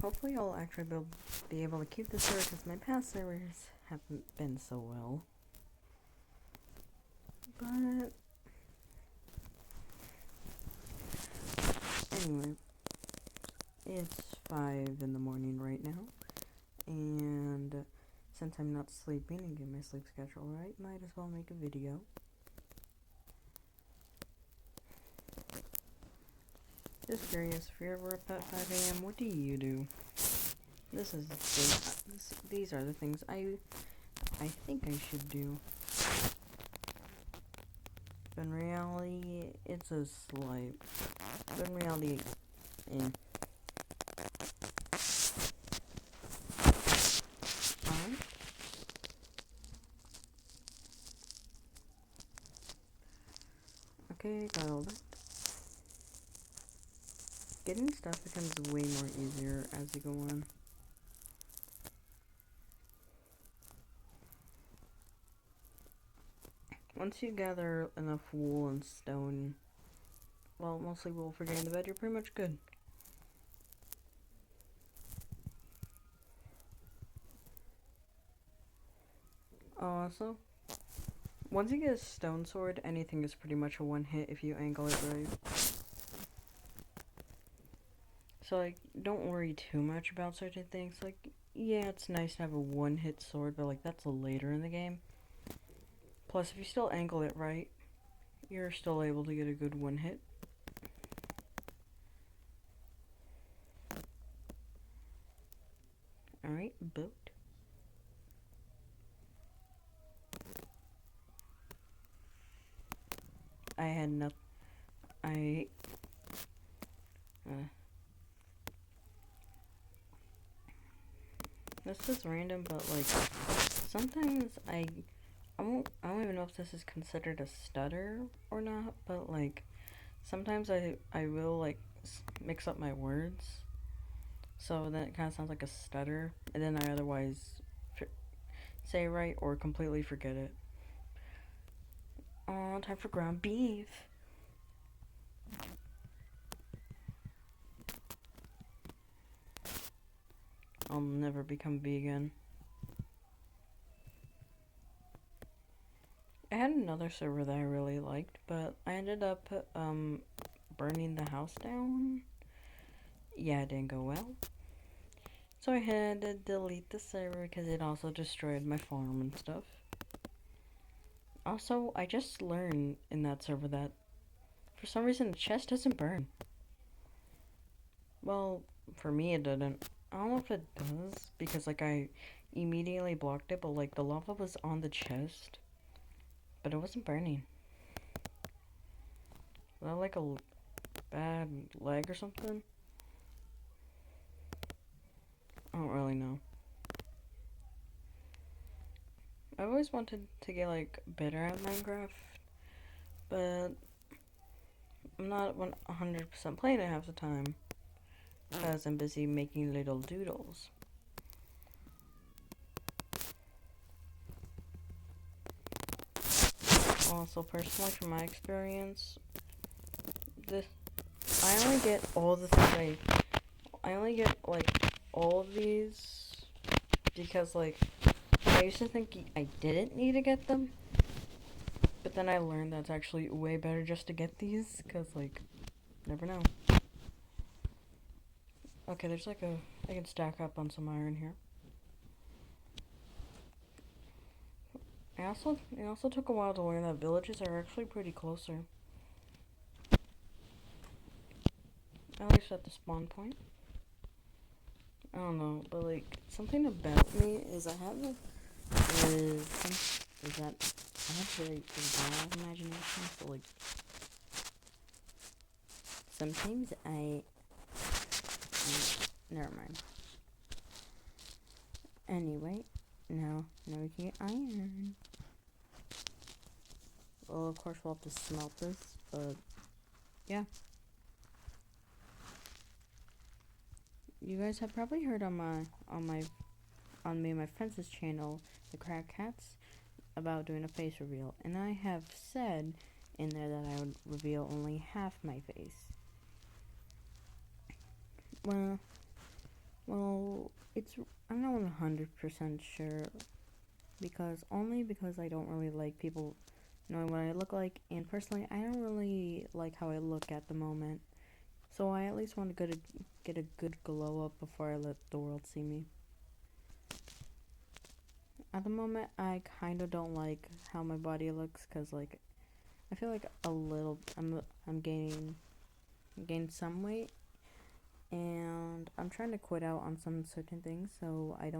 hopefully I'll actually be able to keep this server because my past servers haven't been so well. But anyway, it's 5 in the morning right now, and since I'm not sleeping and get my sleep schedule right, might as well make a video. Just curious, if you're ever up at 5 a.m., what do you do? These are the things I think I should do. But in reality, it's a slight. But in reality, okay, got all that. Getting stuff becomes way more easier as you go on. Once you gather enough wool and stone, well, mostly wool for getting the bed, you're pretty much good. Also, once you get a stone sword, anything is pretty much a one hit if you angle it right. So, like, don't worry too much about certain things. Like, yeah, it's nice to have a one hit sword, but, like, that's later in the game. Plus, if you still angle it right, you're still able to get a good one hit. Alright, boat. I had nothing. This is random, but like sometimes I don't even know if this is considered a stutter or not, but like sometimes I will like mix up my words, so then it kind of sounds like a stutter, and then I otherwise say right or completely forget it. Oh, time for ground beef. I'll never become vegan. I had another server that I really liked, but I ended up burning the house down. Yeah, it didn't go well. So I had to delete the server because it also destroyed my farm and stuff. Also, I just learned in that server that for some reason the chest doesn't burn. Well, for me it didn't. I don't know if it does because like I immediately blocked it, but like the lava was on the chest, but it wasn't burning. Was that like a bad lag or something? I don't really know. I always wanted to get like better at Minecraft, but I'm not 100% playing it half the time because I'm busy making little doodles. Also, personally, from my experience, I only get all the things I only get like all of these because like I used to think I didn't need to get them, but then I learned that's actually way better just to get these because like never know. Okay, there's like I can stack up on some iron here. It also took a while to learn that villages are actually pretty closer. At least at the spawn point. I don't know, but like something about me is I have that I have very wild imagination. So like sometimes never mind. Anyway, now we can get iron. Well, of course we'll have to smelt this, but yeah. You guys have probably heard on me and my friends' channel, the Crack Cats, about doing a face reveal, and I have said in there that I would reveal only half my face. Well, Well, I'm not 100% sure because I don't really like people knowing what I look like, and personally, I don't really like how I look at the moment. So I at least want to get a good glow up before I let the world see me. At the moment, I kind of don't like how my body looks because like I feel like I'm gaining some weight, and I'm trying to quit out on some certain things so I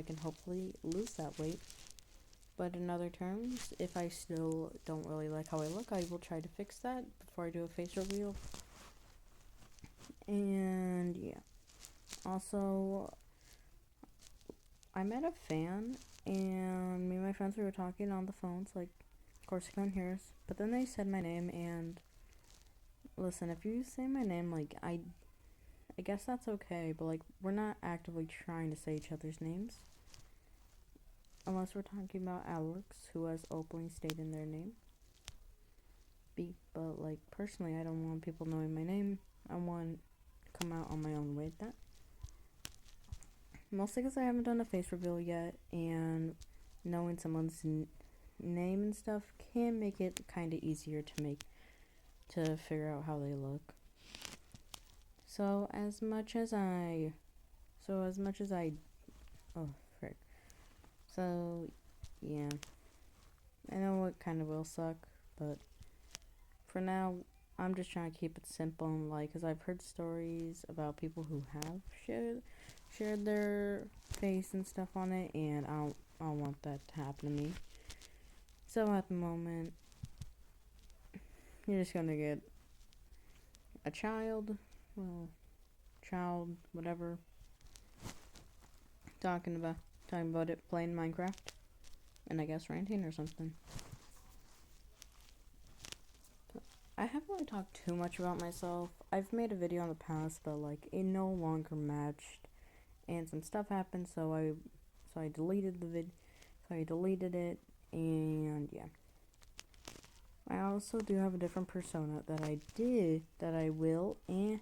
can hopefully lose that weight. But in other terms, if I still don't really like how I look, I will try to fix that before I do a face reveal. And yeah. Also, I met a fan, and me and my friends were talking on the phones, like, of course, you can't hear us. But then they said my name, and listen, if you say my name, like, I guess that's okay, but like, we're not actively trying to say each other's names. Unless we're talking about Alex, who has openly stated their name. But like, personally, I don't want people knowing my name. I want to come out on my own with that. Mostly because I haven't done a face reveal yet, and knowing someone's name and stuff can make it kind of easier to figure out how they look. So as much as I, oh frick. So yeah, I know it kind of will suck, but for now, I'm just trying to keep it simple and light, because I've heard stories about people who have shared their face and stuff on it, and I don't want that to happen to me. So at the moment, you're just gonna get a child, whatever, talking about it, playing Minecraft, and I guess ranting or something. I haven't really talked too much about myself. I've made a video in the past, but like it no longer matched, and some stuff happened, so I deleted it, and yeah. I also do have a different persona that I will, and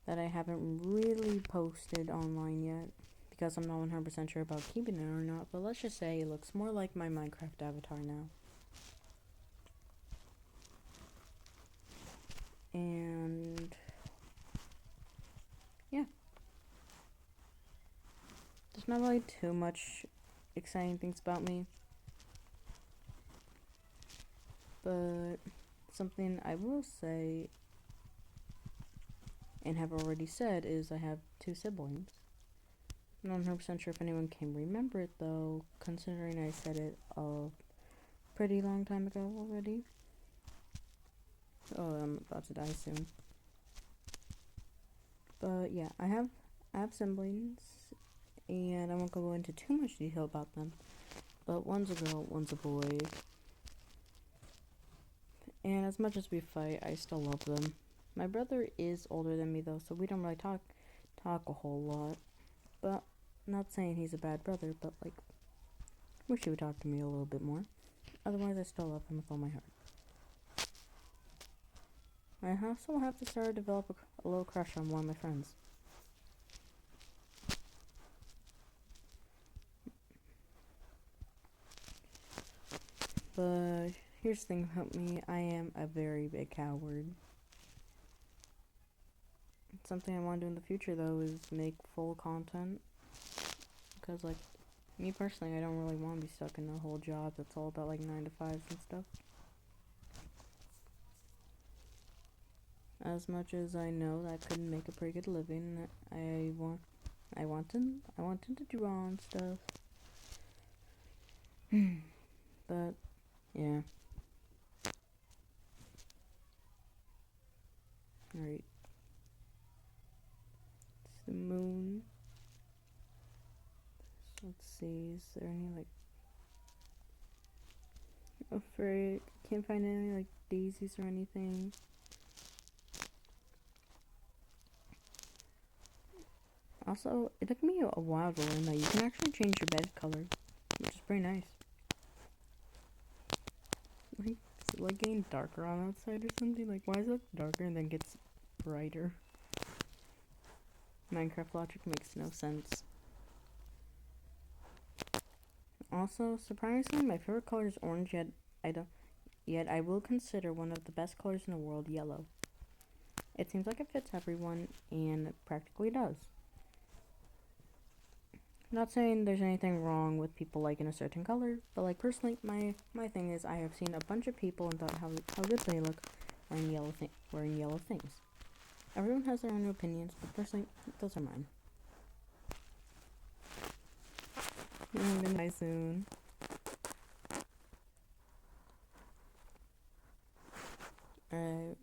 that I haven't really posted online yet, because I'm not 100% sure about keeping it or not, but let's just say it looks more like my Minecraft avatar now. And yeah, there's not really too much exciting things about me, but something I will say and have already said is I have 2 siblings. I'm not 100% sure if anyone can remember it though, considering I said it a pretty long time ago already. Oh, I'm about to die soon. But yeah, I have siblings, and I won't go into too much detail about them. But one's a girl, one's a boy. And as much as we fight, I still love them. My brother is older than me though, so we don't really talk a whole lot. But not saying he's a bad brother, but like, wish he would talk to me a little bit more. Otherwise, I still love him with all my heart. I also have to start to develop a little crush on one of my friends. But here's the thing about me, I am a very big coward. Something I want to do in the future though is make full content, because like, me personally, I don't really want to be stuck in a whole job that's all about like 9 to 5s and stuff. As much as I know that could make a pretty good living, I wanted to draw and stuff. But yeah. Alright. It's the moon. So let's see, is there any like, oh frick, can't find any like daisies or anything. Also, it took me a while to learn that you can actually change your bed color, which is pretty nice. Like, is it like getting darker on outside or something? Like, why does it look darker and then gets brighter? Minecraft logic makes no sense. Also, surprisingly, my favorite color is orange, yet I will consider one of the best colors in the world yellow. It seems like it fits everyone, and it practically does. Not saying there's anything wrong with people liking a certain color, but like personally, my thing is I have seen a bunch of people and thought how good they look wearing yellow things. Everyone has their own opinions, but personally, those are mine. I'm gonna die soon. I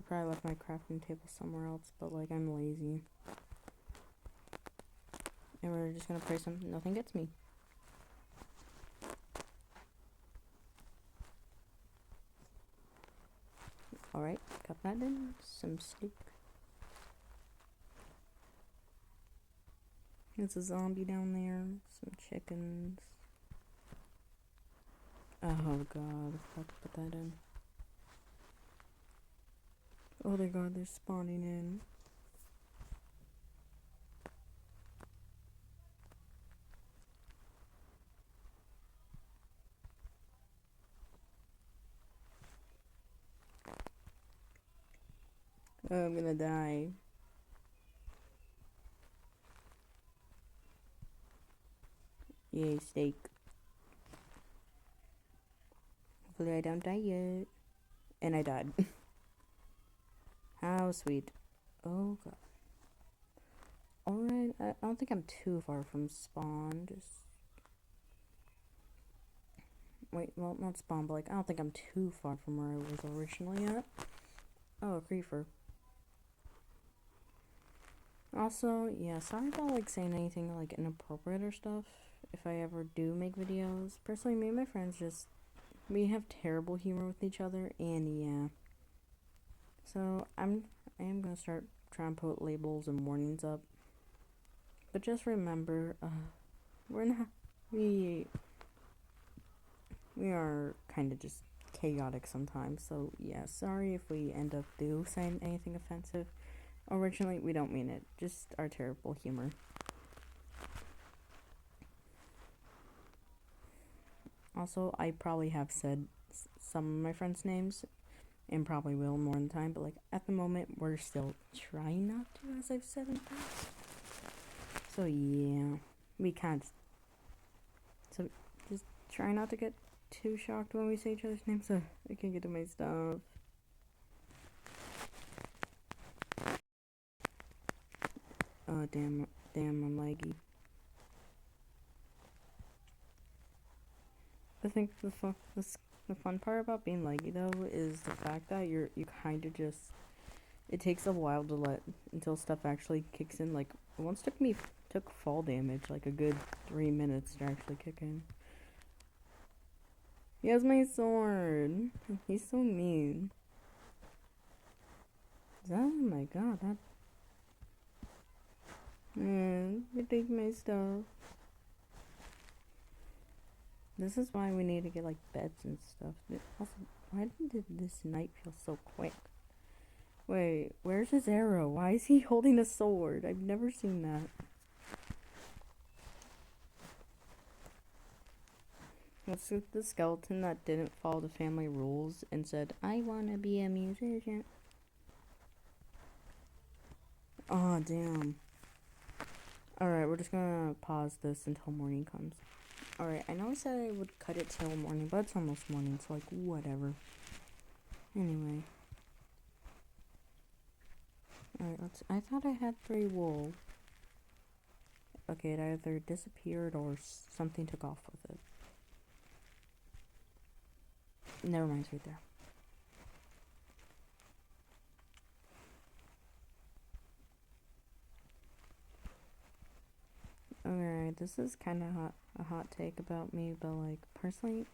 probably left my crafting table somewhere else, but like I'm lazy. And we're just gonna pray nothing gets me. Alright, got that in. Some steak. There's a zombie down there. Some chickens. Oh god, I forgot to put that in. Oh my god, they're spawning in. Oh, I'm gonna die. Yay, steak. Hopefully I don't die yet. And I died. How sweet. Oh god. Alright, I don't think I'm too far from spawn. Wait, well, not spawn, but like, I don't think I'm too far from where I was originally at. Oh, a creeper. Also, yeah, sorry about like saying anything like inappropriate or stuff. If I ever do make videos, personally, me and my friends we have terrible humor with each other, and yeah. So I am gonna start trying to put labels and warnings up. But just remember, we're not we are kind of just chaotic sometimes. So yeah, sorry if we end up saying anything offensive. Originally, we don't mean it. Just our terrible humor. Also, I probably have said some of my friends' names, and probably will more in time, but like at the moment, we're still trying not to, as I've said in the past. So yeah, we can't. So just try not to get too shocked when we say each other's names, so I can get to my stuff. Oh damn, I'm laggy. I think the fun part about being laggy though is the fact that you kind of just, it takes a while to until stuff actually kicks in. Like it once took fall damage like a good 3 minutes to actually kick in. He has my sword. He's so mean. Oh my god, that. You take my stuff. This is why we need to get like beds and stuff. Also, why did this night feel so quick? Wait, where's his arrow? Why is he holding a sword? I've never seen that. What's with the skeleton that didn't follow the family rules and said, I wanna be a musician? Oh, damn. Alright, we're just gonna pause this until morning comes. Alright, I know I said I would cut it till morning, but it's almost morning, so like, whatever. Anyway. Alright, I thought I had 3 wool. Okay, it either disappeared or something took off with it. Never mind, it's right there. Alright, this is kind of a hot take about me, but like, personally,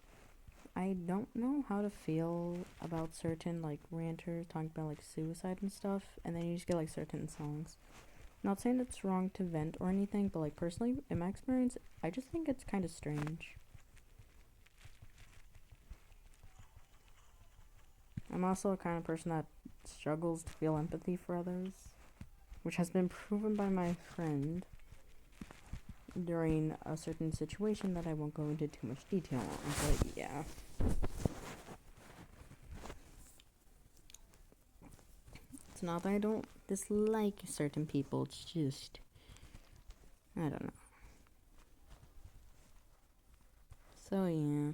I don't know how to feel about certain like ranters talking about like suicide and stuff, and then you just get like certain songs. Not saying it's wrong to vent or anything, but like personally, in my experience, I just think it's kind of strange. I'm also a kind of person that struggles to feel empathy for others. which has been proven by my friend during a certain situation that I won't go into too much detail on, but yeah. It's not that I don't dislike certain people, it's just, I don't know. So yeah.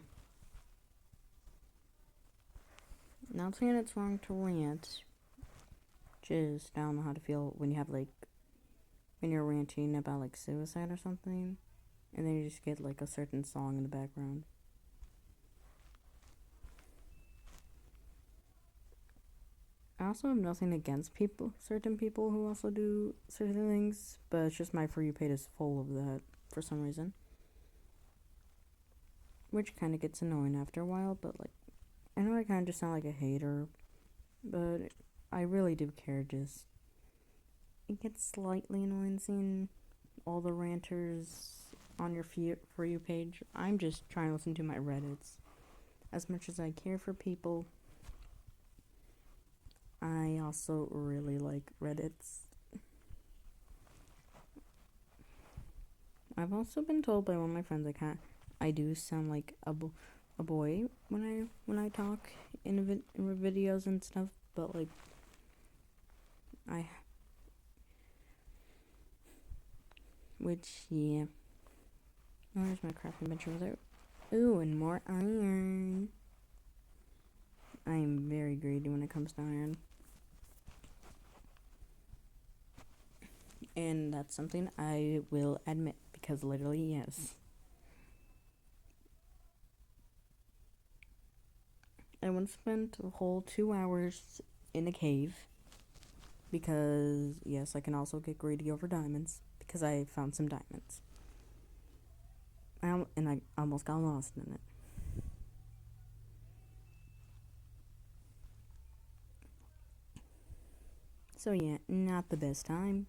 Not saying it's wrong to rant, just I don't know how to feel when you have like, when you're ranting about like suicide or something, and then you just get like a certain song in the background. I also have nothing against certain people who also do certain things, but it's just my For You page is full of that for some reason. Which kind of gets annoying after a while, but like, I know I kind of just sound like a hater, but I really do care. Just, it gets slightly annoying seeing all the ranters on your For You page. I'm just trying to listen to my Reddits. As much as I care for people, I also really like Reddits. I've also been told by one of my friends I do sound like a boy when I talk in videos and stuff, but like yeah. Oh, there's my crafting bench over there. Ooh, and more iron. I am very greedy when it comes to iron. And that's something I will admit, because literally, yes. I once spent a whole 2 hours in a cave, because, yes, I can also get greedy over diamonds, because I found some diamonds. And I almost got lost in it. So yeah, not the best time.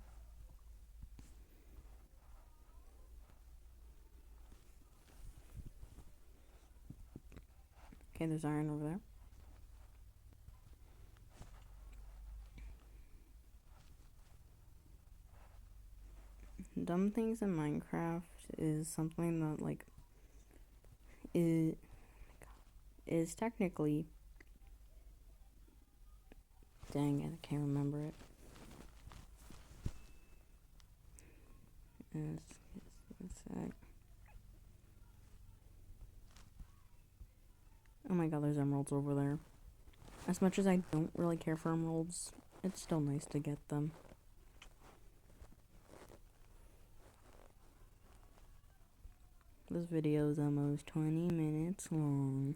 Okay, there's iron over there. Dumb things in Minecraft is something that like is technically, dang it, I can't remember it. Oh my god, there's emeralds over there. As much as I don't really care for emeralds, it's still nice to get them. This video is almost 20 minutes long.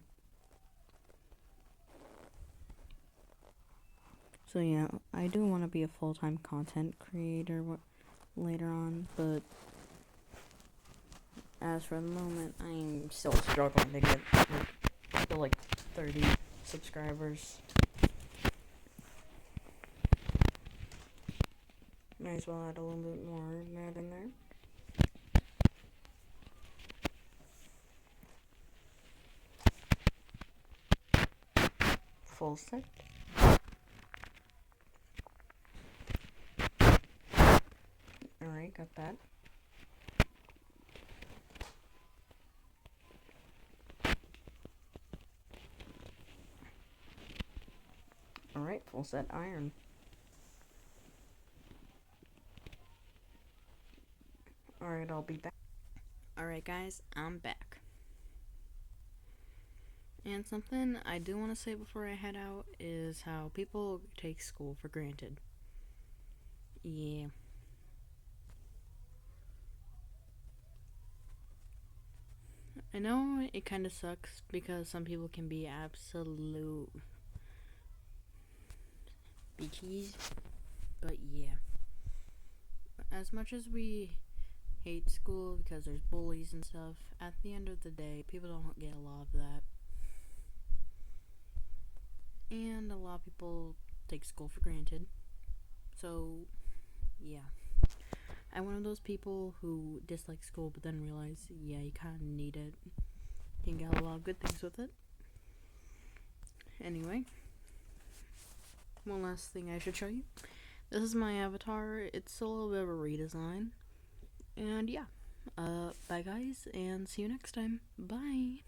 So yeah, I do want to be a full-time content creator later on, but as for the moment, I'm still struggling to get like 30 subscribers. Might as well add a little bit more of that in there. Full set. Alright, got that. Alright, full set iron. Alright, I'll be back. Alright guys, I'm back. And something I do want to say before I head out is how people take school for granted. Yeah. I know it kind of sucks because some people can be absolute bitches, but yeah. As much as we hate school because there's bullies and stuff, at the end of the day, people don't get a lot of that. And a lot of people take school for granted. So, yeah. I'm one of those people who dislike school but then realize, yeah, you kind of need it. You can get a lot of good things with it. Anyway, one last thing I should show you. This is my avatar. It's a little bit of a redesign. And yeah, bye guys, and see you next time. Bye.